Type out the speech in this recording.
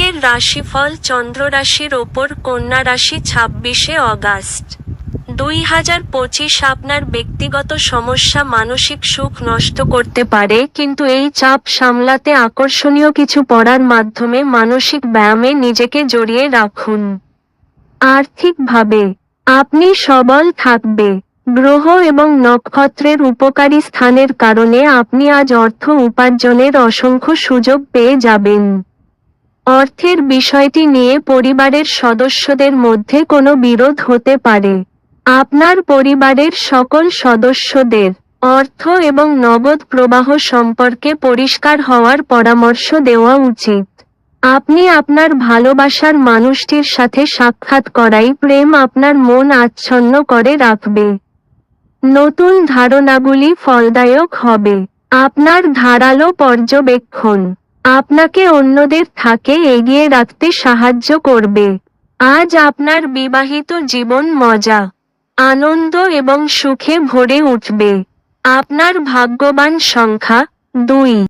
আজকের রাশিফল চন্দ্র রাশির ওপর কন্যা রাশি 26শে অগাস্ট 2025। আপনার ব্যক্তিগত সমস্যা মানসিক সুখ নষ্ট করতে পারে, কিন্তু এই চাপ সামলাতে আকর্ষণীয় কিছু পড়ার মাধ্যমে মানসিক ব্যায়ামে নিজেকে জড়িয়ে রাখুন। আর্থিকভাবে আপনি সবল থাকবে। গ্রহ এবং নক্ষত্রের উপকারী স্থানের কারণে আপনি আজ অর্থ উপার্জনের অসংখ্য সুযোগ পেয়ে যাবেন। অর্থের বিষয়টি নিয়ে পরিবারের সদস্যদের মধ্যে কোনো বিরোধ হতে পারে। আপনার পরিবারের সকল সদস্যদের অর্থ এবং নগদ প্রবাহ সম্পর্কে পরিষ্কার হওয়ার পরামর্শ দেওয়া উচিত। আপনি আপনার ভালোবাসার মানুষটির সাথে সাক্ষাৎ করাই প্রেম আপনার মন আচ্ছন্ন করে রাখবে। নতুন ধারণাগুলি ফলদায়ক হবে। আপনার ধারালো পর্যবেক্ষণ আপনাকে অন্যদের থেকে এগিয়ে রাখতে সাহায্য করবে। আজ আপনার বিবাহিত জীবন মজা, আনন্দ এবং সুখে ভরে উঠবে। আপনার ভাগ্যবান সংখ্যা 2।